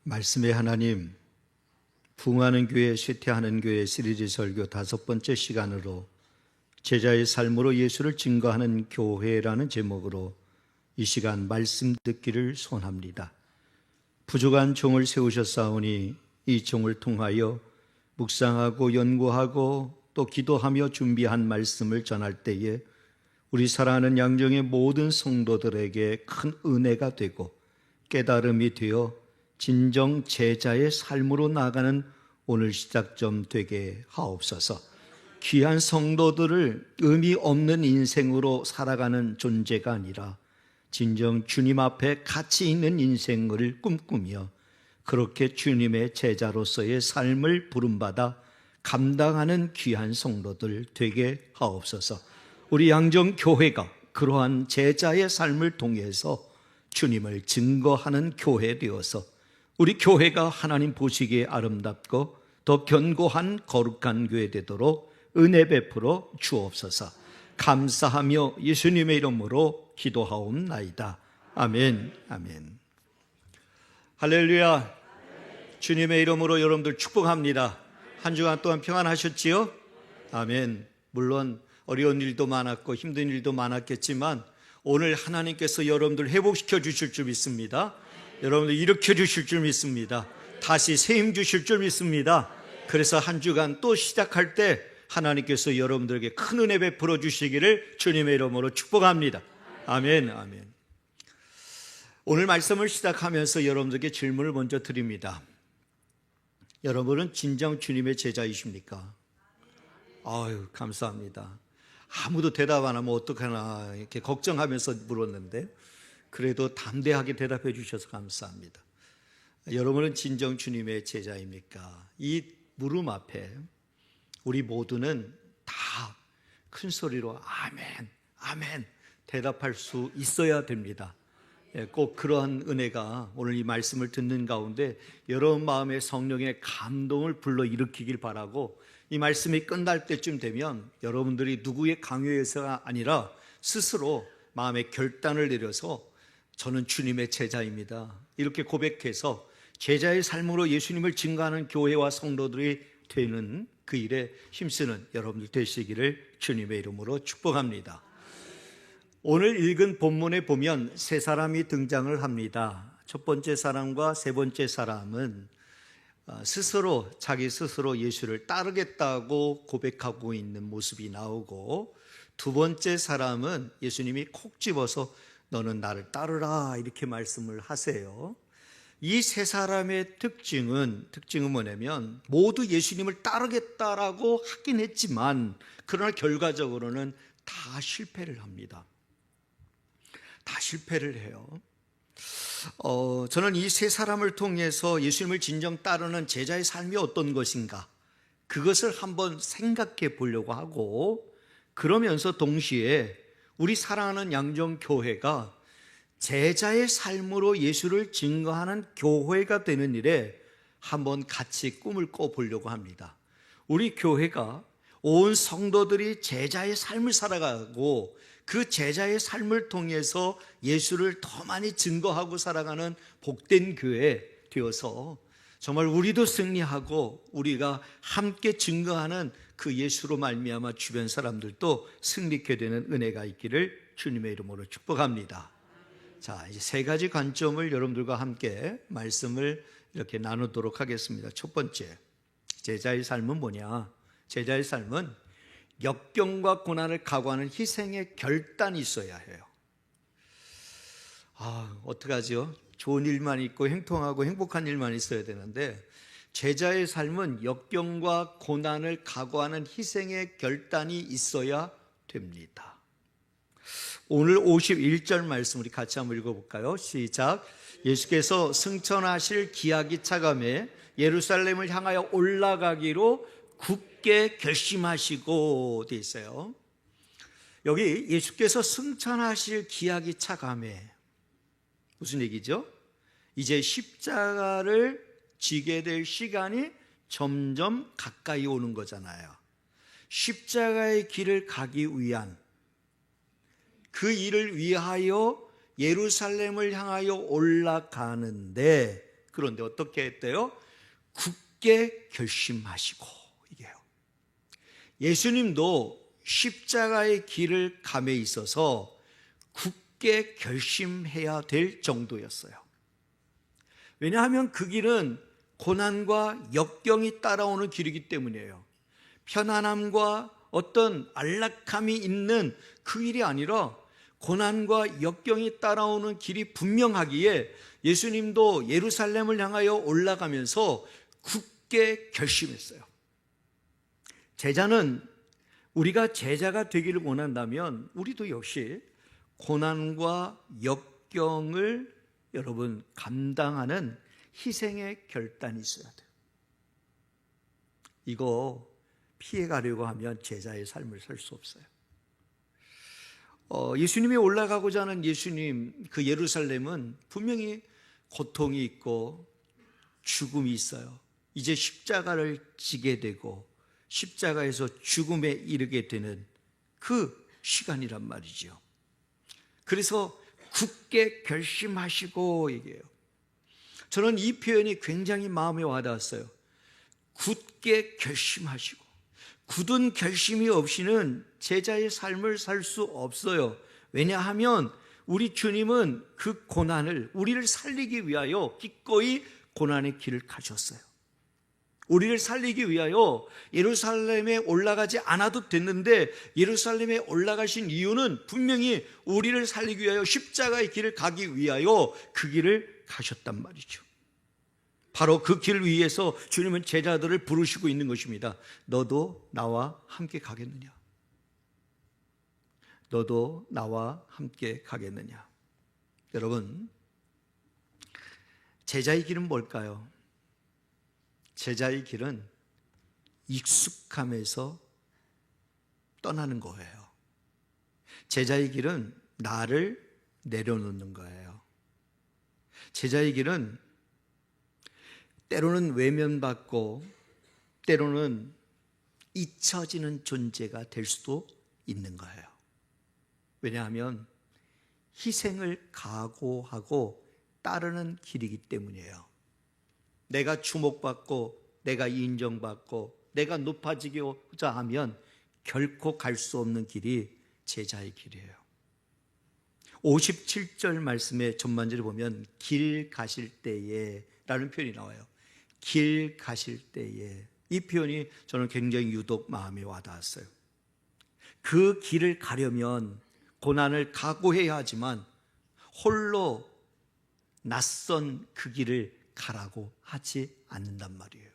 말씀의 하나님, 부흥하는 교회, 쇠퇴하는 교회 시리즈 설교 5번째 시간으로 제자의 삶으로 예수를 증거하는 교회라는 제목으로 이 시간 말씀 듣기를 소원합니다. 부족한 종을 세우셨사오니 이 종을 통하여 묵상하고 연구하고 또 기도하며 준비한 말씀을 전할 때에 우리 사랑하는 양정의 모든 성도들에게 큰 은혜가 되고 깨달음이 되어 진정 제자의 삶으로 나아가는 오늘 시작점 되게 하옵소서. 귀한 성도들을 의미 없는 인생으로 살아가는 존재가 아니라 진정 주님 앞에 가치 있는 인생을 꿈꾸며 그렇게 주님의 제자로서의 삶을 부름받아 감당하는 귀한 성도들 되게 하옵소서. 우리 양정교회가 그러한 제자의 삶을 통해서 주님을 증거하는 교회 되어서 우리 교회가 하나님 보시기에 아름답고 더 견고한 거룩한 교회 되도록 은혜 베풀어 주옵소서. 감사하며 예수님의 이름으로 기도하옵나이다. 아멘. 아멘. 할렐루야. 주님의 이름으로 여러분들 축복합니다. 한 주간 동안 평안하셨지요? 아멘. 물론 어려운 일도 많았고 힘든 일도 많았겠지만 오늘 하나님께서 여러분들 회복시켜 주실 줄 믿습니다. 여러분들 일으켜 주실 줄 믿습니다. 다시 세임 주실 줄 믿습니다. 그래서 한 주간 또 시작할 때 하나님께서 여러분들에게 큰 은혜 베풀어 주시기를 주님의 이름으로 축복합니다. 아멘. 아멘. 오늘 말씀을 시작하면서 여러분들에게 질문을 먼저 드립니다. 여러분은 진정 주님의 제자이십니까? 아유, 감사합니다. 아무도 대답 안 하면 어떡하나 이렇게 걱정하면서 물었는데 그래도 담대하게 대답해 주셔서 감사합니다. 여러분은 진정 주님의 제자입니까? 이 물음 앞에 우리 모두는 다 큰 소리로 아멘, 아멘 대답할 수 있어야 됩니다. 꼭 그러한 은혜가 오늘 이 말씀을 듣는 가운데 여러분 마음에 성령의 감동을 불러일으키길 바라고 이 말씀이 끝날 때쯤 되면 여러분들이 누구의 강요에서가 아니라 스스로 마음의 결단을 내려서 저는 주님의 제자입니다 이렇게 고백해서 제자의 삶으로 예수님을 증거하는 교회와 성도들이 되는 그 일에 힘쓰는 여러분들 되시기를 주님의 이름으로 축복합니다. 오늘 읽은 본문에 보면 세 사람이 등장을 합니다. 첫 번째 사람과 세 번째 사람은 스스로 자기 스스로 예수를 따르겠다고 고백하고 있는 모습이 나오고 두 번째 사람은 예수님이 콕 집어서 너는 나를 따르라 이렇게 말씀을 하세요. 이 세 사람의 특징은 뭐냐면 모두 예수님을 따르겠다라고 하긴 했지만 그러나 결과적으로는 다 실패를 합니다. 다 실패를 해요. 저는 이 세 사람을 통해서 예수님을 진정 따르는 제자의 삶이 어떤 것인가 그것을 한번 생각해 보려고 하고 그러면서 동시에 우리 사랑하는 양정교회가 제자의 삶으로 예수를 증거하는 교회가 되는 일에 한번 같이 꿈을 꿔보려고 합니다. 우리 교회가 온 성도들이 제자의 삶을 살아가고 그 제자의 삶을 통해서 예수를 더 많이 증거하고 살아가는 복된 교회 되어서 정말 우리도 승리하고 우리가 함께 증거하는 그 예수로 말미암아 주변 사람들도 승리케 되는 은혜가 있기를 주님의 이름으로 축복합니다. 자, 이제 세 가지 관점을 여러분들과 함께 말씀을 이렇게 나누도록 하겠습니다. 첫 번째, 제자의 삶은 뭐냐? 제자의 삶은 역경과 고난을 각오하는 희생의 결단이 있어야 해요. 어떡하죠? 좋은 일만 있고 행통하고 행복한 일만 있어야 되는데 제자의 삶은 역경과 고난을 각오하는 희생의 결단이 있어야 됩니다. 오늘 51절 말씀 우리 같이 한번 읽어볼까요? 시작. 예수께서 승천하실 기약이 차감해 예루살렘을 향하여 올라가기로 굳게 결심하시고 돼 있어요. 여기 예수께서 승천하실 기약이 차감해 무슨 얘기죠? 이제 십자가를 지게 될 시간이 점점 가까이 오는 거잖아요. 십자가의 길을 가기 위한 그 일을 위하여 예루살렘을 향하여 올라가는데 그런데 어떻게 했대요? 굳게 결심하시고. 이게요. 예수님도 십자가의 길을 감에 있어서 굳게 결심해야 될 정도였어요. 왜냐하면 그 길은 고난과 역경이 따라오는 길이기 때문이에요. 편안함과 어떤 안락함이 있는 그 길이 아니라 고난과 역경이 따라오는 길이 분명하기에 예수님도 예루살렘을 향하여 올라가면서 굳게 결심했어요. 제자는, 우리가 제자가 되기를 원한다면 우리도 역시 고난과 역경을 여러분 감당하는 희생의 결단이 있어야 돼요. 이거 피해가려고 하면 제자의 삶을 살 수 없어요. 예수님이 올라가고자 하는 예수님 그 예루살렘은 분명히 고통이 있고 죽음이 있어요. 이제 십자가를 지게 되고 십자가에서 죽음에 이르게 되는 그 시간이란 말이죠. 그래서 굳게 결심하시고 얘기해요. 저는 이 표현이 굉장히 마음에 와닿았어요. 굳게 결심하시고. 굳은 결심이 없이는 제자의 삶을 살 수 없어요. 왜냐하면 우리 주님은 그 고난을, 우리를 살리기 위하여 기꺼이 고난의 길을 가셨어요. 우리를 살리기 위하여 예루살렘에 올라가지 않아도 됐는데 예루살렘에 올라가신 이유는 분명히 우리를 살리기 위하여 십자가의 길을 가기 위하여 그 길을 가셨단 말이죠. 바로 그 길 위에서 주님은 제자들을 부르시고 있는 것입니다. 너도 나와 함께 가겠느냐? 너도 나와 함께 가겠느냐? 여러분, 제자의 길은 뭘까요? 제자의 길은 익숙함에서 떠나는 거예요. 제자의 길은 나를 내려놓는 거예요. 제자의 길은 때로는 외면받고 때로는 잊혀지는 존재가 될 수도 있는 거예요. 왜냐하면 희생을 각오하고 따르는 길이기 때문이에요. 내가 주목받고 내가 인정받고 내가 높아지고자 하면 결코 갈 수 없는 길이 제자의 길이에요. 57절 말씀의 전반절을 보면 길 가실 때에 라는 표현이 나와요. 길 가실 때에. 이 표현이 저는 굉장히 유독 마음에 와닿았어요. 그 길을 가려면 고난을 각오해야 하지만 홀로 낯선 그 길을 가라고 하지 않는단 말이에요.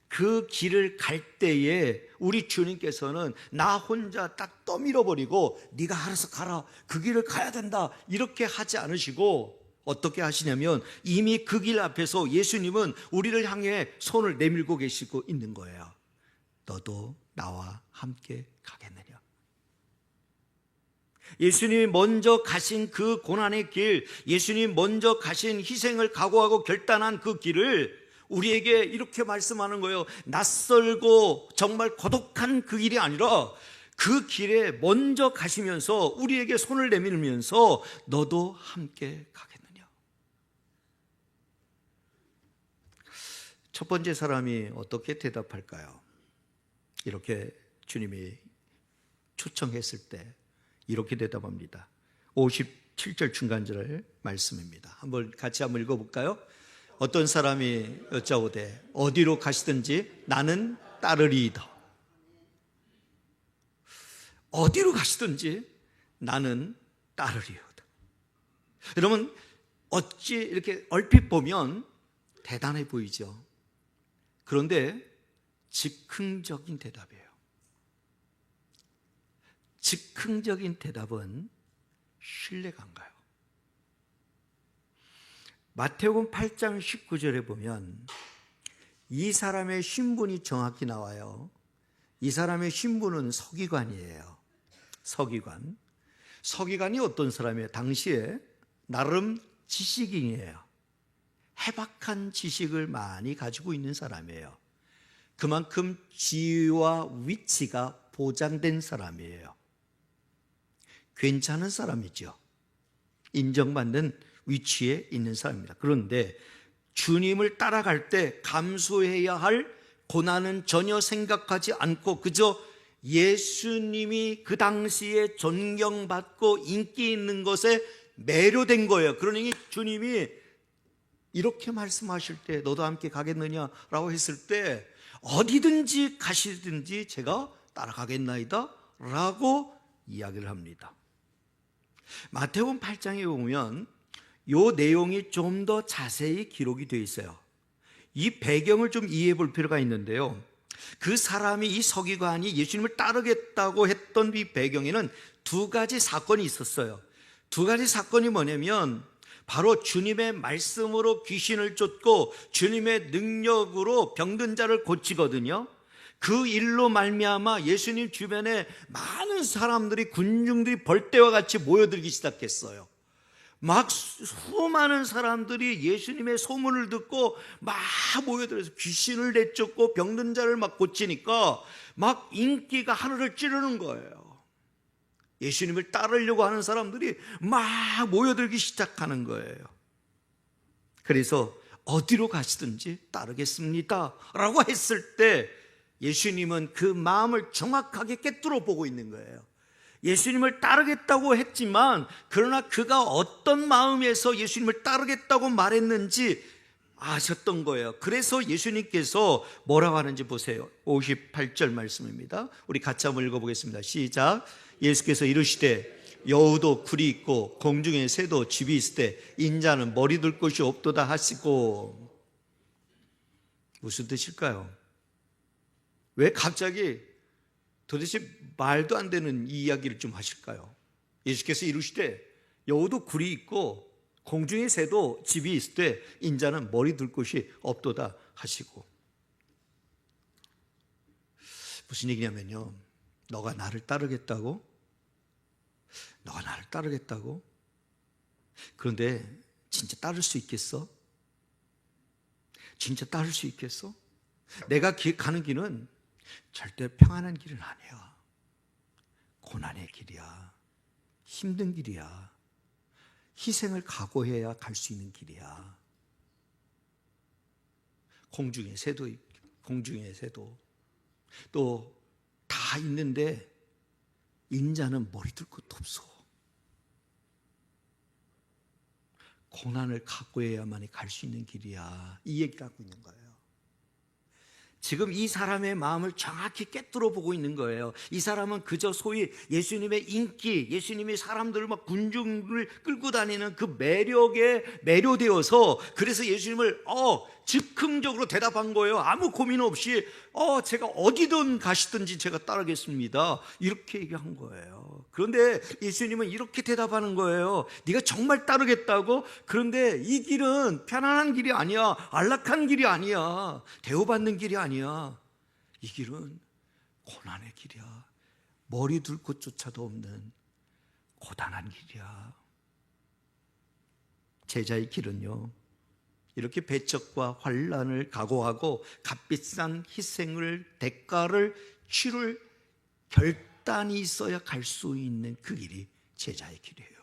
그 길을 갈 때에 우리 주님께서는 나 혼자 딱 떠밀어버리고 네가 알아서 가라, 그 길을 가야 된다 이렇게 하지 않으시고 어떻게 하시냐면 이미 그 길 앞에서 예수님은 우리를 향해 손을 내밀고 계시고 있는 거예요. 너도 나와 함께 가겠느냐? 예수님이 먼저 가신 그 고난의 길, 예수님이 먼저 가신 희생을 각오하고 결단한 그 길을 우리에게 이렇게 말씀하는 거예요. 낯설고 정말 고독한 그 길이 아니라 그 길에 먼저 가시면서 우리에게 손을 내밀면서 너도 함께 가겠느냐? 첫 번째 사람이 어떻게 대답할까요? 이렇게 주님이 초청했을 때 이렇게 대답합니다. 57절 중간절 말씀입니다. 같이 한번 읽어볼까요? 어떤 사람이 여짜오되 어디로 가시든지 나는 따르리이다. 어디로 가시든지 나는 따르리이다. 여러분, 어찌 이렇게 얼핏 보면 대단해 보이죠? 그런데 즉흥적인 대답이에요. 즉흥적인 대답은 신뢰가 안 가요. 마태복음 8장 19절에 보면 이 사람의 신분이 정확히 나와요. 이 사람의 신분은 서기관이에요. 서기관. 서기관이 어떤 사람이에요? 당시에 나름 지식인이에요. 해박한 지식을 많이 가지고 있는 사람이에요. 그만큼 지위와 위치가 보장된 사람이에요. 괜찮은 사람이죠. 인정받는 위치에 있는 사람입니다. 그런데 주님을 따라갈 때 감수해야 할 고난은 전혀 생각하지 않고 그저 예수님이 그 당시에 존경받고 인기 있는 것에 매료된 거예요. 그러니 주님이 이렇게 말씀하실 때 너도 함께 가겠느냐라고 했을 때 어디든지 가시든지 제가 따라가겠나이다 라고 이야기를 합니다. 마태복음 8장에 보면 이 내용이 좀 더 자세히 기록이 되어 있어요. 이 배경을 좀 이해해 볼 필요가 있는데요. 그 사람이 이 서기관이 예수님을 따르겠다고 했던 이 배경에는 두 가지 사건이 있었어요. 두 가지 사건이 뭐냐면 바로 주님의 말씀으로 귀신을 쫓고 주님의 능력으로 병든 자를 고치거든요. 그 일로 말미암아 예수님 주변에 많은 사람들이 군중들이 벌떼와 같이 모여들기 시작했어요. 막 수많은 사람들이 예수님의 소문을 듣고 막 모여들어서 귀신을 내쫓고 병든 자를 막 고치니까 막 인기가 하늘을 찌르는 거예요. 예수님을 따르려고 하는 사람들이 막 모여들기 시작하는 거예요. 그래서 어디로 가시든지 따르겠습니다 라고 했을 때 예수님은 그 마음을 정확하게 꿰뚫어 보고 있는 거예요. 예수님을 따르겠다고 했지만 그러나 그가 어떤 마음에서 예수님을 따르겠다고 말했는지 아셨던 거예요. 그래서 예수님께서 뭐라고 하는지 보세요. 58절 말씀입니다. 우리 같이 한번 읽어보겠습니다. 시작. 예수께서 이르시되 여우도 굴이 있고 공중에 새도 집이 있을 때 인자는 머리 둘 곳이 없도다 하시고. 무슨 뜻일까요? 왜 갑자기 도대체 말도 안 되는 이 이야기를 좀 하실까요? 예수께서 이르시되 여우도 굴이 있고 공중의 새도 집이 있을 때 인자는 머리 둘 곳이 없도다 하시고. 무슨 얘기냐면요, 너가 나를 따르겠다고? 너가 나를 따르겠다고? 그런데 진짜 따를 수 있겠어? 진짜 따를 수 있겠어? 내가 가는 길은 절대 평안한 길은 아니야. 고난의 길이야. 힘든 길이야. 희생을 각오해야 갈 수 있는 길이야. 공중에 새도 있고, 공중에 새도 또 다 있는데 인자는 머리 둘 곳도 없어. 고난을 각오해야만이 갈 수 있는 길이야. 이 얘기를 하고 있는 거예요. 지금 이 사람의 마음을 정확히 꿰뚫어 보고 있는 거예요. 이 사람은 그저 소위 예수님의 인기, 예수님이 사람들을 막 군중을 끌고 다니는 그 매력에 매료되어서 그래서 예수님을 즉흥적으로 대답한 거예요. 아무 고민 없이 제가 어디든 가시든지 제가 따르겠습니다. 이렇게 얘기한 거예요. 그런데 예수님은 이렇게 대답하는 거예요. 네가 정말 따르겠다고? 그런데 이 길은 편안한 길이 아니야. 안락한 길이 아니야. 대우받는 길이 아니야. 이 길은 고난의 길이야. 머리 둘 곳조차도 없는 고단한 길이야. 제자의 길은요, 이렇게 배척과 환난을 각오하고 값비싼 희생을 대가를 치를 결단이 있어야 갈 수 있는 그 길이 제자의 길이에요.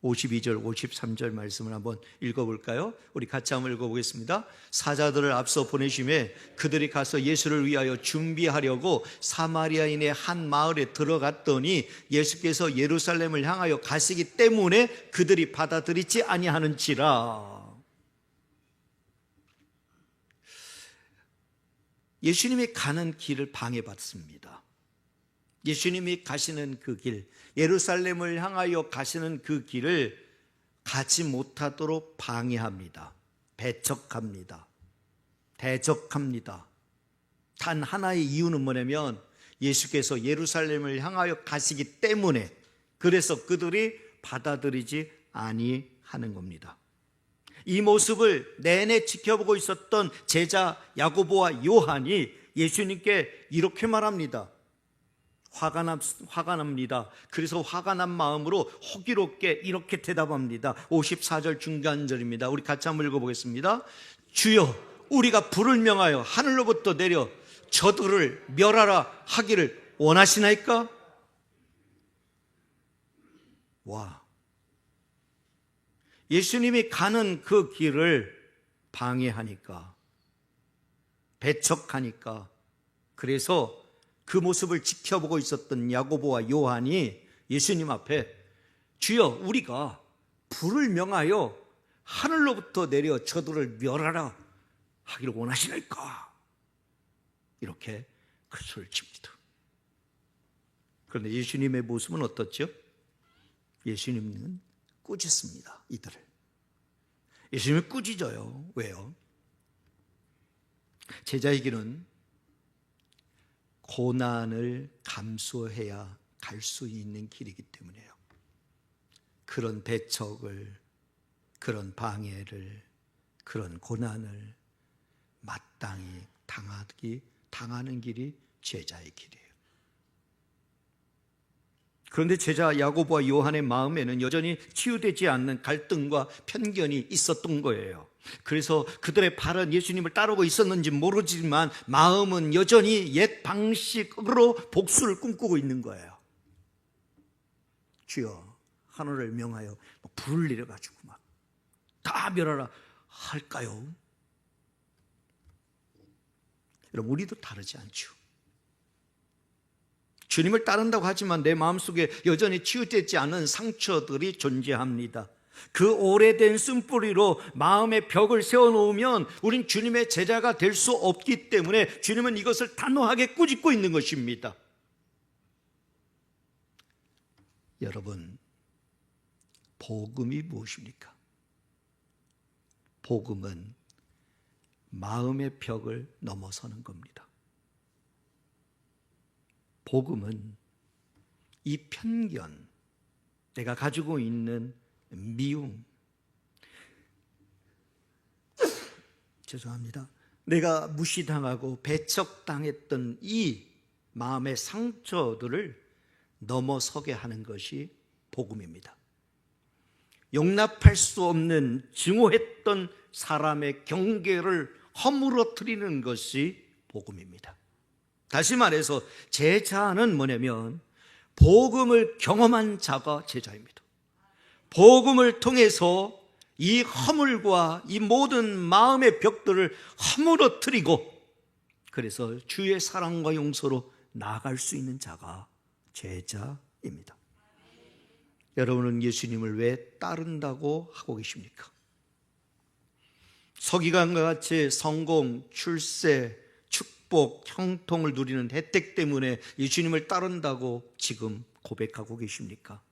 52절 53절 말씀을 한번 읽어볼까요? 우리 같이 한번 읽어보겠습니다. 사자들을 앞서 보내심에 그들이 가서 예수를 위하여 준비하려고 사마리아인의 한 마을에 들어갔더니 예수께서 예루살렘을 향하여 가시기 때문에 그들이 받아들이지 아니하는지라. 예수님이 가는 길을 방해받습니다. 예수님이 가시는 그 길, 예루살렘을 향하여 가시는 그 길을 가지 못하도록 방해합니다. 배척합니다. 대적합니다. 단 하나의 이유는 뭐냐면 예수께서 예루살렘을 향하여 가시기 때문에, 그래서 그들이 받아들이지 아니하는 겁니다. 이 모습을 내내 지켜보고 있었던 제자 야고보와 요한이 예수님께 이렇게 말합니다. 화가 납니다. 그래서 화가 난 마음으로 호기롭게 이렇게 대답합니다. 54절 중간절입니다. 우리 같이 한번 읽어보겠습니다. 주여, 우리가 불을 명하여 하늘로부터 내려 저들을 멸하라 하기를 원하시나이까? 와, 예수님이 가는 그 길을 방해하니까, 배척하니까, 그래서 그 모습을 지켜보고 있었던 야고보와 요한이 예수님 앞에 주여, 우리가 불을 명하여 하늘로부터 내려 저들을 멸하라 하기를 원하시나이까? 이렇게 그 소리를 칩니다. 그런데 예수님의 모습은 어떻죠? 예수님은 꾸짖습니다, 이들을. 예수님은 꾸짖어요. 왜요? 제자에게는 고난을 감수해야 갈 수 있는 길이기 때문이에요. 그런 배척을, 그런 방해를, 그런 고난을 마땅히 당하는 길이 제자의 길이에요. 그런데 제자 야고보와 요한의 마음에는 여전히 치유되지 않는 갈등과 편견이 있었던 거예요. 그래서 그들의 발은 예수님을 따르고 있었는지 모르지만 마음은 여전히 옛 방식으로 복수를 꿈꾸고 있는 거예요. 주여, 하늘을 명하여 불을 내려가지고 막 다 멸하라 할까요? 여러분, 우리도 다르지 않죠. 주님을 따른다고 하지만 내 마음속에 여전히 치유되지 않은 상처들이 존재합니다. 그 오래된 쓴뿌리로 마음의 벽을 세워놓으면 우린 주님의 제자가 될 수 없기 때문에 주님은 이것을 단호하게 꾸짖고 있는 것입니다. 여러분, 복음이 무엇입니까? 복음은 마음의 벽을 넘어서는 겁니다. 복음은 이 편견, 내가 가지고 있는 미움, 죄송합니다. 내가 무시당하고 배척당했던 이 마음의 상처들을 넘어서게 하는 것이 복음입니다. 용납할 수 없는 증오했던 사람의 경계를 허물어뜨리는 것이 복음입니다. 다시 말해서 제자는 뭐냐면 복음을 경험한 자가 제자입니다. 복음을 통해서 이 허물과 이 모든 마음의 벽들을 허물어뜨리고 그래서 주의 사랑과 용서로 나아갈 수 있는 자가 제자입니다. 여러분은 예수님을 왜 따른다고 하고 계십니까? 서기관과 같이 성공, 출세, 축복, 형통을 누리는 혜택 때문에 예수님을 따른다고 지금 고백하고 계십니까?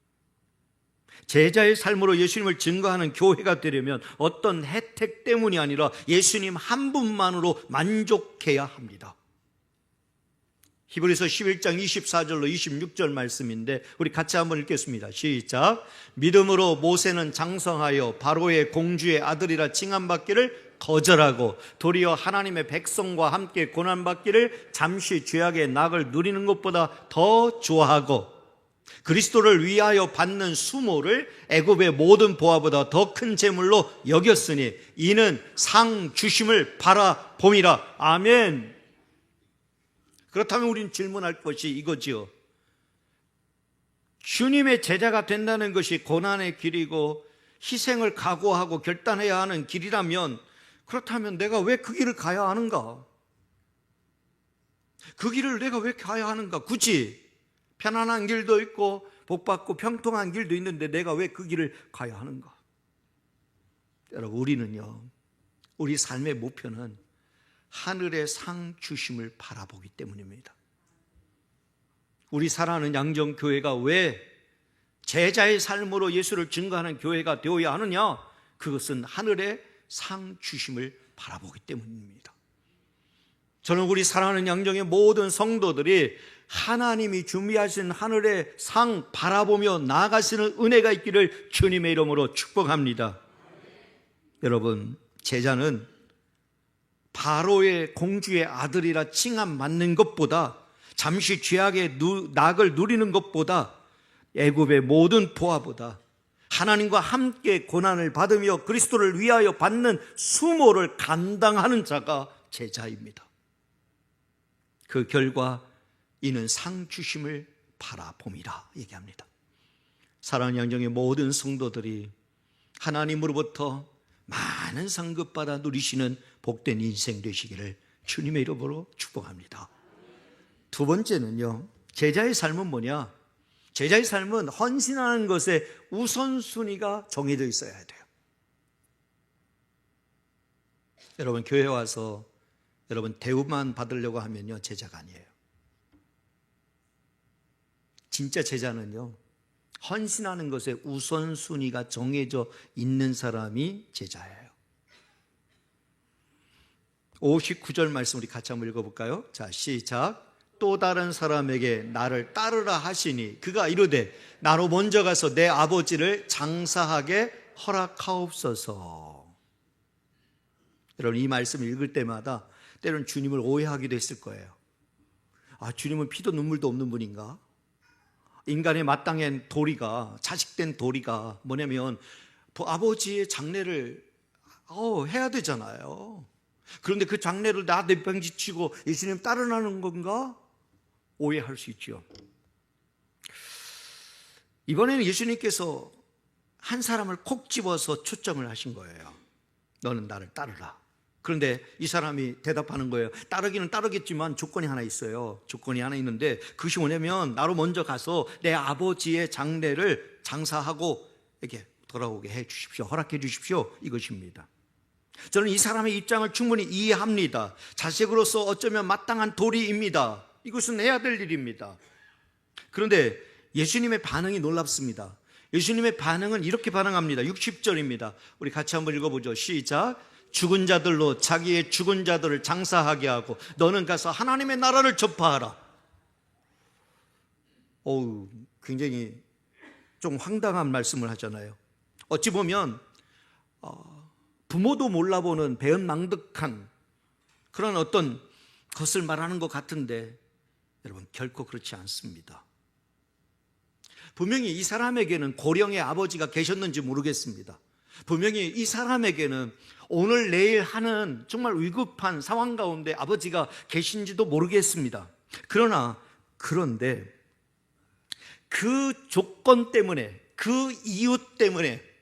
제자의 삶으로 예수님을 증거하는 교회가 되려면 어떤 혜택 때문이 아니라 예수님 한 분만으로 만족해야 합니다. 히브리서 11장 24절로 26절 말씀인데 우리 같이 한번 읽겠습니다. 시작. 믿음으로 모세는 장성하여 바로의 공주의 아들이라 칭함받기를 거절하고 도리어 하나님의 백성과 함께 고난받기를 잠시 죄악의 낙을 누리는 것보다 더 좋아하고 그리스도를 위하여 받는 수모를 애굽의 모든 보화보다 더 큰 재물로 여겼으니 이는 상 주심을 바라봄이라. 아멘. 그렇다면 우리는 질문할 것이 이거지요. 주님의 제자가 된다는 것이 고난의 길이고 희생을 각오하고 결단해야 하는 길이라면 그렇다면 내가 왜 그 길을 가야 하는가? 그 길을 내가 왜 가야 하는가? 굳이 편안한 길도 있고 복받고 평통한 길도 있는데 내가 왜 그 길을 가야 하는가? 여러분, 우리는요, 우리 삶의 목표는 하늘의 상 주심을 바라보기 때문입니다. 우리 사랑하는 양정교회가 왜 제자의 삶으로 예수를 증거하는 교회가 되어야 하느냐? 그것은 하늘의 상 주심을 바라보기 때문입니다. 저는 우리 사랑하는 양정의 모든 성도들이 하나님이 준비하신 하늘의 상 바라보며 나아가시는 은혜가 있기를 주님의 이름으로 축복합니다. 여러분, 제자는 바로의 공주의 아들이라 칭함 받는 것보다 잠시 죄악의 낙을 누리는 것보다 애굽의 모든 보화보다 하나님과 함께 고난을 받으며 그리스도를 위하여 받는 수모를 감당하는 자가 제자입니다. 그 결과 이는 상 주심을 바라봄이라 얘기합니다. 사랑하는 양정의 모든 성도들이 하나님으로부터 많은 상급받아 누리시는 복된 인생 되시기를 주님의 이름으로 축복합니다. 두 번째는요, 제자의 삶은 뭐냐? 제자의 삶은 헌신하는 것에 우선순위가 정해져 있어야 돼요. 여러분, 교회 와서 여러분 대우만 받으려고 하면요, 제자가 아니에요. 진짜 제자는요, 헌신하는 것에 우선순위가 정해져 있는 사람이 제자예요. 59절 말씀 우리 같이 한번 읽어볼까요? 자, 시작. 또 다른 사람에게 나를 따르라 하시니 그가 이르되 나로 먼저 가서 내 아버지를 장사하게 허락하옵소서. 여러분, 이 말씀을 읽을 때마다 때로는 주님을 오해하기도 했을 거예요. 아, 주님은 피도 눈물도 없는 분인가? 인간의 마땅한 도리가, 자식된 도리가 뭐냐면 아버지의 장례를 해야 되잖아요. 그런데 그 장례를 나 내팽지치고 예수님 따르라는 건가? 오해할 수 있죠. 이번에는 예수님께서 한 사람을 콕 집어서 초점을 하신 거예요. 너는 나를 따르라. 그런데 이 사람이 대답하는 거예요. 따르기는 따르겠지만 조건이 하나 있어요. 조건이 하나 있는데 그것이 뭐냐면 나로 먼저 가서 내 아버지의 장례를 장사하고 이렇게 돌아오게 해 주십시오. 허락해 주십시오. 이것입니다. 저는 이 사람의 입장을 충분히 이해합니다. 자식으로서 어쩌면 마땅한 도리입니다. 이것은 해야 될 일입니다. 그런데 예수님의 반응이 놀랍습니다. 예수님의 반응은 이렇게 반응합니다. 60절입니다. 우리 같이 한번 읽어보죠. 시작. 죽은 자들로 자기의 죽은 자들을 장사하게 하고 너는 가서 하나님의 나라를 전파하라. 굉장히 좀 황당한 말씀을 하잖아요. 어찌 보면 부모도 몰라보는 배은망덕한 그런 어떤 것을 말하는 것 같은데 여러분, 결코 그렇지 않습니다. 분명히 이 사람에게는 고령의 아버지가 계셨는지 모르겠습니다. 분명히 이 사람에게는 오늘 내일 하는 정말 위급한 상황 가운데 아버지가 계신지도 모르겠습니다. 그런데 그 조건 때문에, 그 이유 때문에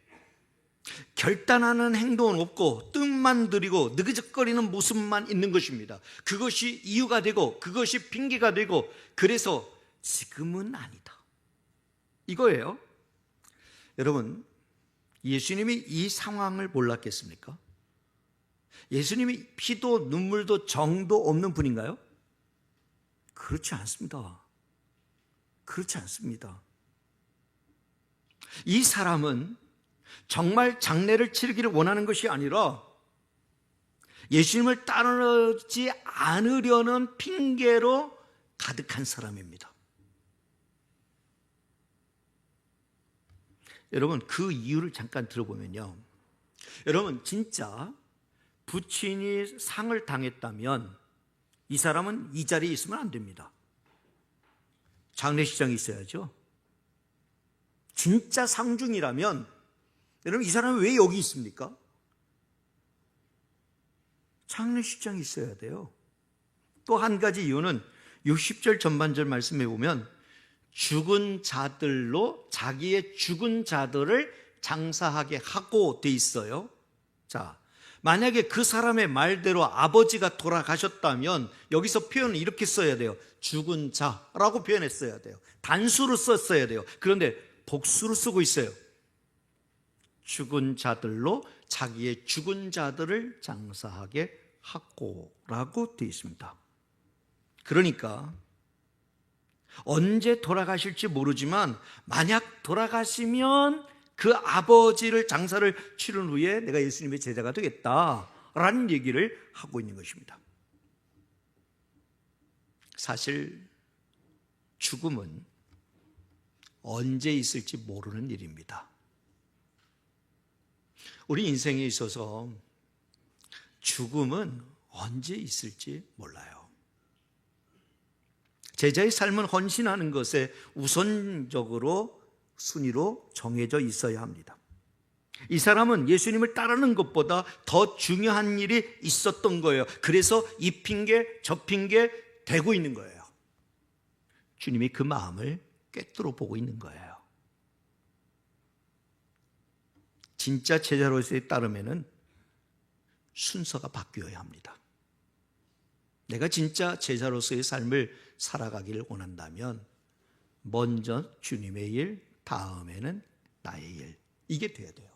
결단하는 행동은 없고 뜻만 들이고 느그적거리는 모습만 있는 것입니다. 그것이 이유가 되고 그것이 핑계가 되고 그래서 지금은 아니다, 이거예요. 여러분, 예수님이 이 상황을 몰랐겠습니까? 예수님이 피도 눈물도 정도 없는 분인가요? 그렇지 않습니다. 그렇지 않습니다. 이 사람은 정말 장례를 치르기를 원하는 것이 아니라 예수님을 따르지 않으려는 핑계로 가득한 사람입니다. 여러분, 그 이유를 잠깐 들어보면요, 여러분, 진짜 부친이 상을 당했다면 이 사람은 이 자리에 있으면 안 됩니다. 장례식장에 있어야죠. 진짜 상중이라면 여러분, 이 사람이 왜 여기 있습니까? 장례식장에 있어야 돼요. 또 한 가지 이유는 60절 전반절 말씀에 보면 죽은 자들로 자기의 죽은 자들을 장사하게 하고 돼 있어요. 자, 만약에 그 사람의 말대로 아버지가 돌아가셨다면 여기서 표현을 이렇게 써야 돼요. 죽은 자라고 표현했어야 돼요. 단수로 썼어야 돼요. 그런데 복수로 쓰고 있어요. 죽은 자들로 자기의 죽은 자들을 장사하게 하고 라고 되어 있습니다. 그러니까 언제 돌아가실지 모르지만 만약 돌아가시면 그 아버지를 장사를 치른 후에 내가 예수님의 제자가 되겠다라는 얘기를 하고 있는 것입니다. 사실 죽음은 언제 있을지 모르는 일입니다. 우리 인생에 있어서 죽음은 언제 있을지 몰라요. 제자의 삶은 헌신하는 것에 우선적으로 순위로 정해져 있어야 합니다. 이 사람은 예수님을 따르는 것보다 더 중요한 일이 있었던 거예요. 그래서 이 핑계 저 핑계 대고 있는 거예요. 주님이 그 마음을 꿰뚫어 보고 있는 거예요. 진짜 제자로서의 따름에는 순서가 바뀌어야 합니다. 내가 진짜 제자로서의 삶을 살아가기를 원한다면 먼저 주님의 일, 다음에는 나의 일, 이게 돼야 돼요.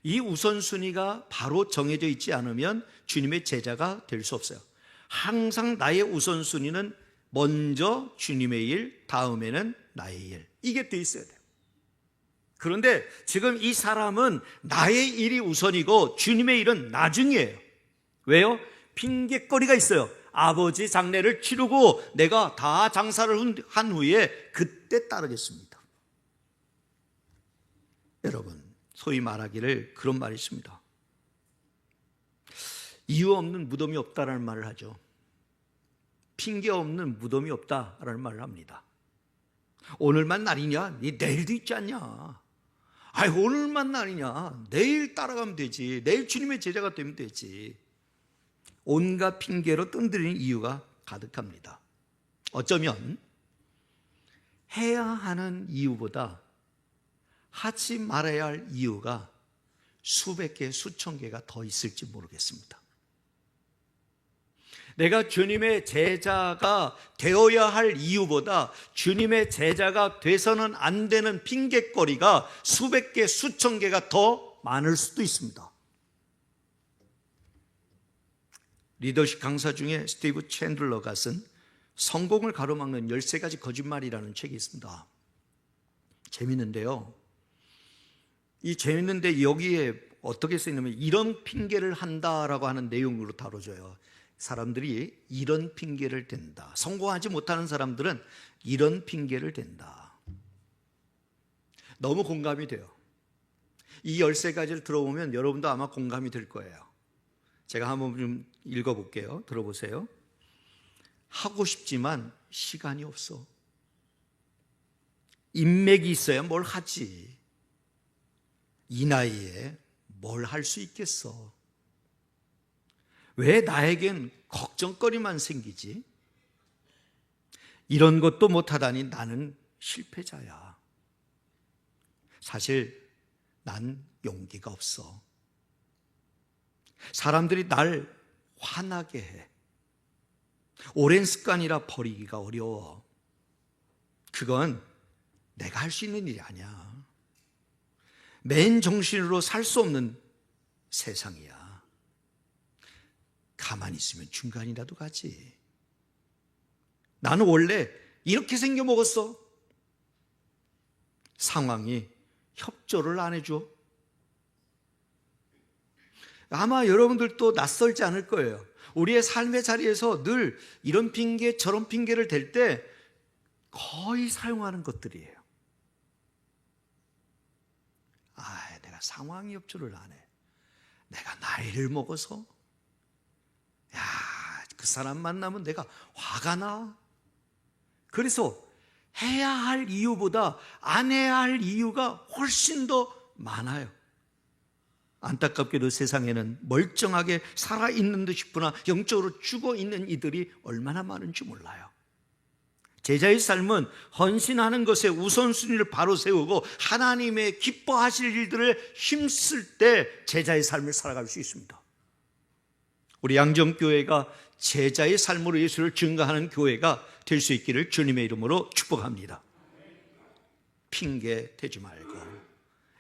이 우선순위가 바로 정해져 있지 않으면 주님의 제자가 될 수 없어요. 항상 나의 우선순위는 먼저 주님의 일, 다음에는 나의 일, 이게 돼 있어야 돼요. 그런데 지금 이 사람은 나의 일이 우선이고 주님의 일은 나중이에요. 왜요? 핑계거리가 있어요. 아버지 장례를 치르고 내가 다 장사를 한 후에 그때 따르겠습니다. 여러분, 소위 말하기를 그런 말이 있습니다. 이유 없는 무덤이 없다라는 말을 하죠. 핑계 없는 무덤이 없다라는 말을 합니다. 오늘만 날이냐? 내일도 있지 않냐? 오늘만 날이냐? 내일 따라가면 되지. 내일 주님의 제자가 되면 되지. 온갖 핑계로 뜸들이는 이유가 가득합니다. 어쩌면 해야 하는 이유보다 하지 말아야 할 이유가 수백 개, 수천 개가 더 있을지 모르겠습니다. 내가 주님의 제자가 되어야 할 이유보다 주님의 제자가 돼서는 안 되는 핑계거리가 수백 개, 수천 개가 더 많을 수도 있습니다. 리더십 강사 중에 스티브 챈들러가 쓴 성공을 가로막는 13가지 거짓말이라는 책이 있습니다. 재밌는데요. 이 재밌는데 여기에 어떻게 쓰이냐면 이런 핑계를 한다라고 하는 내용으로 다뤄져요. 사람들이 이런 핑계를 댄다. 성공하지 못하는 사람들은 이런 핑계를 댄다. 너무 공감이 돼요. 이 13가지를 들어보면 여러분도 아마 공감이 될 거예요. 제가 한번 좀 읽어볼게요. 들어보세요. 하고 싶지만 시간이 없어. 인맥이 있어야 뭘 하지. 이 나이에 뭘 할 수 있겠어. 왜 나에겐 걱정거리만 생기지? 이런 것도 못하다니 나는 실패자야. 사실 난 용기가 없어. 사람들이 날 화나게 해. 오랜 습관이라 버리기가 어려워. 그건 내가 할 수 있는 일이 아니야. 맨 정신으로 살 수 없는 세상이야. 가만히 있으면 중간이라도 가지. 나는 원래 이렇게 생겨 먹었어. 상황이 협조를 안 해줘. 아마 여러분들도 낯설지 않을 거예요. 우리의 삶의 자리에서 늘 이런 핑계 저런 핑계를 댈 때 거의 사용하는 것들이에요. 내가 상황이 협조를 안 해. 내가 나이를 먹어서 그 사람 만나면 내가 화가 나. 그래서 해야 할 이유보다 안 해야 할 이유가 훨씬 더 많아요. 안타깝게도 세상에는 멀쩡하게 살아있는 듯 싶으나 영적으로 죽어있는 이들이 얼마나 많은지 몰라요. 제자의 삶은 헌신하는 것에 우선순위를 바로 세우고 하나님의 기뻐하실 일들을 힘쓸 때 제자의 삶을 살아갈 수 있습니다. 우리 양정교회가 제자의 삶으로 예수를 증거하는 교회가 될 수 있기를 주님의 이름으로 축복합니다. 핑계 대지 말고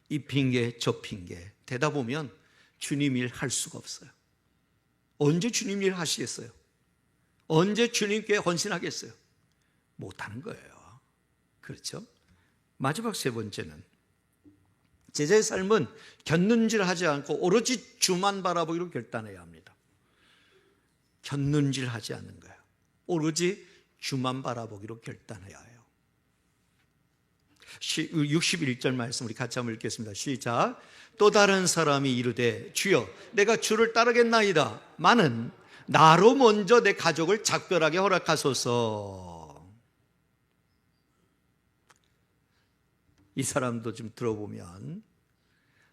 이 핑계 저 핑계 대다 보면 주님 일 할 수가 없어요. 언제 주님 일 하시겠어요? 언제 주님께 헌신하겠어요? 못하는 거예요. 그렇죠? 마지막 세 번째는 제자의 삶은 곁눈질하지 않고 오로지 주만 바라보기로 결단해야 합니다. 곁눈질하지 않는 거예요. 오로지 주만 바라보기로 결단해야 해요. 61절 말씀 우리 같이 한번 읽겠습니다. 시작. 또 다른 사람이 이르되 주여 내가 주를 따르겠나이다 마는 나로 먼저 내 가족을 작별하게 허락하소서. 이 사람도 좀 들어보면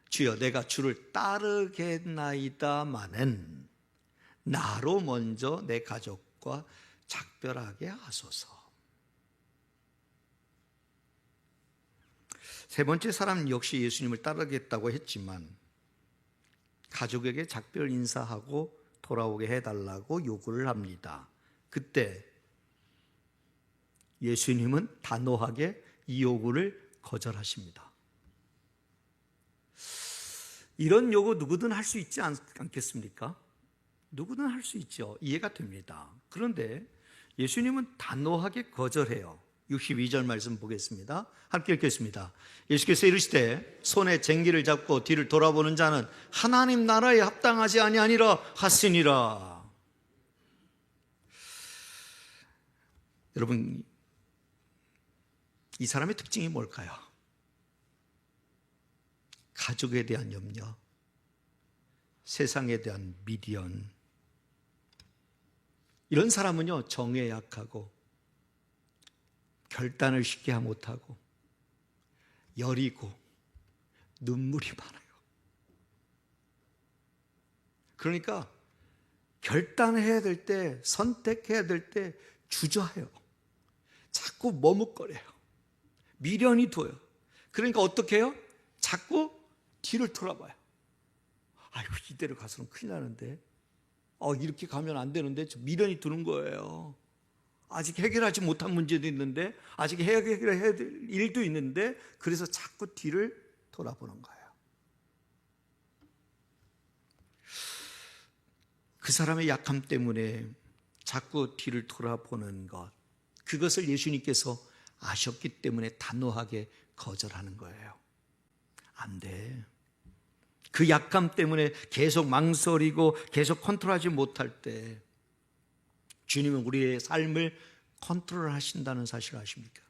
주여 내가 주를 따르겠나이다 마는 나로 먼저 내 가족과 작별하게 하소서. 세 번째 사람 역시 예수님을 따르겠다고 했지만 가족에게 작별 인사하고 돌아오게 해달라고 요구를 합니다. 그때 예수님은 단호하게 이 요구를 거절하십니다. 이런 요구 누구든 할 수 있지 않겠습니까? 누구든 할 수 있죠. 이해가 됩니다. 그런데 예수님은 단호하게 거절해요. 62절 말씀 보겠습니다. 함께 읽겠습니다. 예수께서 이르시되 손에 쟁기를 잡고 뒤를 돌아보는 자는 하나님 나라에 합당하지 아니하니라 하시니라. 여러분, 이 사람의 특징이 뭘까요? 가족에 대한 염려, 세상에 대한 미련. 이런 사람은요, 정에 약하고 결단을 쉽게 못하고 여리고 눈물이 많아요. 그러니까 결단해야 될 때, 선택해야 될 때 주저해요. 자꾸 머뭇거려요. 미련이 둬요. 그러니까 어떻게 해요? 자꾸 뒤를 돌아봐요. 아이고, 이대로 가서는 큰일 나는데, 이렇게 가면 안 되는데, 미련이 드는 거예요. 아직 해결하지 못한 문제도 있는데, 아직 해결해야 될 일도 있는데, 그래서 자꾸 뒤를 돌아보는 거예요. 그 사람의 약함 때문에 자꾸 뒤를 돌아보는 것, 그것을 예수님께서 아셨기 때문에 단호하게 거절하는 거예요. 안 돼. 그 약함 때문에 계속 망설이고 계속 컨트롤하지 못할 때 주님은 우리의 삶을 컨트롤하신다는 사실을 아십니까?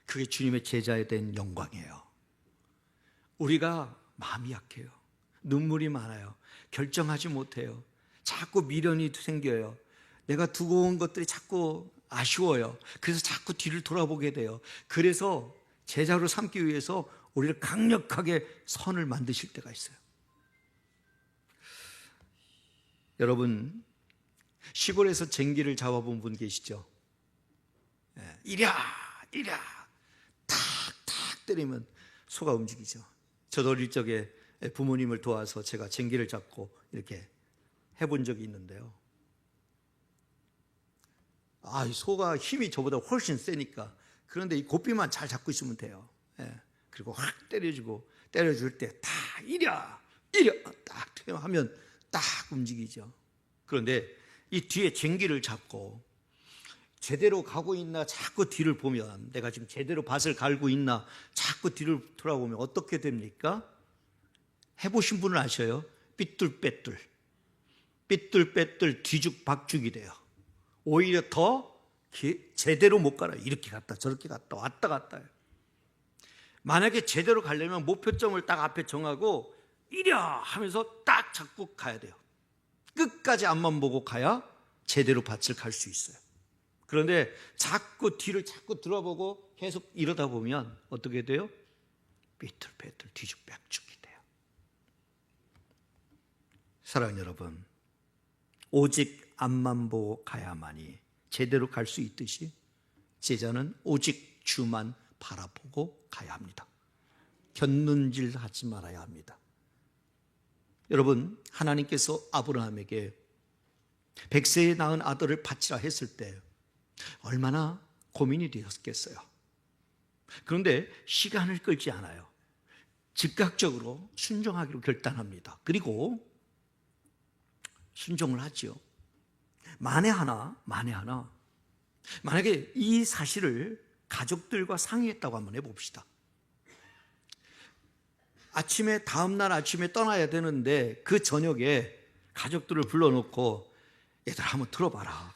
그게 주님의 제자에 대한 영광이에요. 우리가 마음이 약해요. 눈물이 많아요. 결정하지 못해요. 자꾸 미련이 생겨요. 내가 두고 온 것들이 자꾸 아쉬워요. 그래서 자꾸 뒤를 돌아보게 돼요. 그래서 제자로 삼기 위해서 우리를 강력하게 선을 만드실 때가 있어요. 여러분, 시골에서 쟁기를 잡아본 분 계시죠? 이랴 탁탁 때리면 소가 움직이죠. 저도 어릴 적에 부모님을 도와서 제가 쟁기를 잡고 이렇게 해본 적이 있는데요. 이 소가 힘이 저보다 훨씬 세니까, 그런데 이 고삐만 잘 잡고 있으면 돼요. 그리고 확 때려줄 때 다 이랴 딱 하면 딱 움직이죠. 그런데 이 뒤에 쟁기를 잡고 제대로 가고 있나 자꾸 뒤를 보면, 내가 지금 제대로 밭을 갈고 있나 자꾸 뒤를 돌아보면 어떻게 됩니까? 해보신 분은 아셔요. 삐뚤빼뚤 뒤죽박죽이 돼요. 오히려 더 제대로 못 가요. 이렇게 갔다 저렇게 갔다 왔다 갔다 해요. 만약에 제대로 가려면 목표점을 딱 앞에 정하고 이랴 하면서 딱 잡고 가야 돼요. 끝까지 앞만 보고 가야 제대로 밭을 갈 수 있어요. 그런데 자꾸 뒤를 자꾸 들어보고 계속 이러다 보면 어떻게 돼요? 삐뚤빼뚤 뒤죽박죽이 돼요. 사랑하는 여러분, 오직 앞만 보고 가야만이 제대로 갈 수 있듯이 제자는 오직 주만 바라보고 가야 합니다. 곁눈질 하지 말아야 합니다. 여러분, 하나님께서 아브라함에게 100세에 낳은 아들을 바치라 했을 때 얼마나 고민이 되었겠어요. 그런데 시간을 끌지 않아요. 즉각적으로 순종하기로 결단합니다. 그리고 순종을 하죠. 만에 하나 만약에 이 사실을 가족들과 상의했다고 한번 해봅시다. 다음날 아침에 떠나야 되는데 그 저녁에 가족들을 불러놓고 얘들아 한번 들어봐라.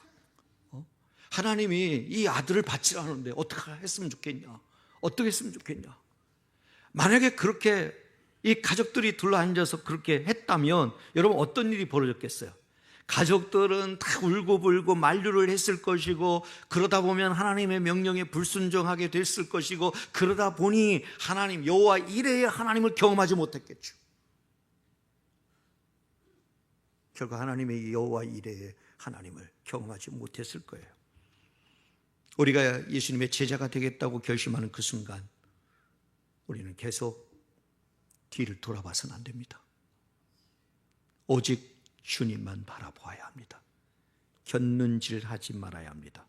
하나님이 이 아들을 바치라는데 어떻게 했으면 좋겠냐? 어떻게 했으면 좋겠냐? 만약에 그렇게 이 가족들이 둘러앉아서 그렇게 했다면 여러분 어떤 일이 벌어졌겠어요? 가족들은 다 울고불고 만류를 했을 것이고, 그러다 보면 하나님의 명령에 불순종하게 됐을 것이고, 그러다 보니 하나님 여호와 이레의 하나님을 경험하지 못했겠죠. 결국 하나님의 여호와 이레의 하나님을 경험하지 못했을 거예요. 우리가 예수님의 제자가 되겠다고 결심하는 그 순간 우리는 계속 뒤를 돌아봐서는 안 됩니다. 오직 주님만 바라보아야 합니다. 곁눈질 하지 말아야 합니다.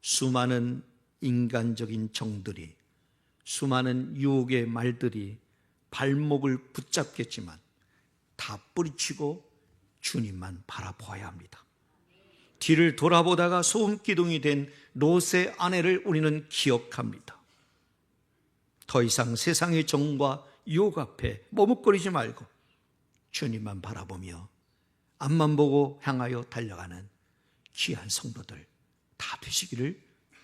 수많은 인간적인 정들이, 수많은 유혹의 말들이 발목을 붙잡겠지만 다 뿌리치고 주님만 바라보아야 합니다. 뒤를 돌아보다가 소음기둥이 된 롯의 아내를 우리는 기억합니다. 더 이상 세상의 정과 유혹 앞에 머뭇거리지 말고 주님만 바라보며 앞만 보고 향하여 달려가는 귀한 성도들 다 되시기를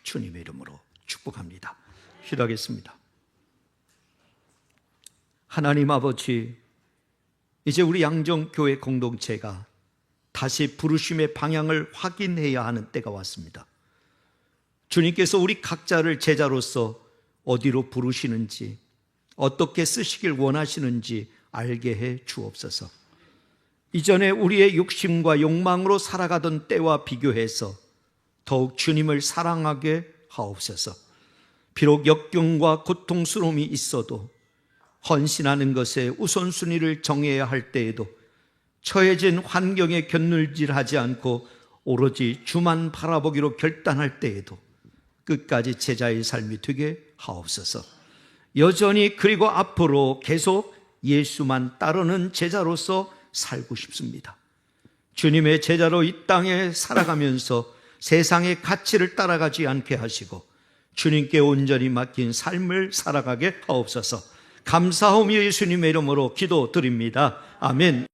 주님의 이름으로 축복합니다. 기도하겠습니다. 하나님 아버지, 이제 우리 양정교회 공동체가 다시 부르심의 방향을 확인해야 하는 때가 왔습니다. 주님께서 우리 각자를 제자로서 어디로 부르시는지, 어떻게 쓰시길 원하시는지 알게 해 주옵소서. 이전에 우리의 욕심과 욕망으로 살아가던 때와 비교해서 더욱 주님을 사랑하게 하옵소서. 비록 역경과 고통스러움이 있어도 헌신하는 것에 우선순위를 정해야 할 때에도 처해진 환경에 곁눈질하지 않고 오로지 주만 바라보기로 결단할 때에도 끝까지 제자의 삶이 되게 하옵소서. 여전히 그리고 앞으로 계속 예수만 따르는 제자로서 살고 싶습니다. 주님의 제자로 이 땅에 살아가면서 세상의 가치를 따라가지 않게 하시고 주님께 온전히 맡긴 삶을 살아가게 하옵소서. 감사하며 예수님의 이름으로 기도드립니다. 아멘.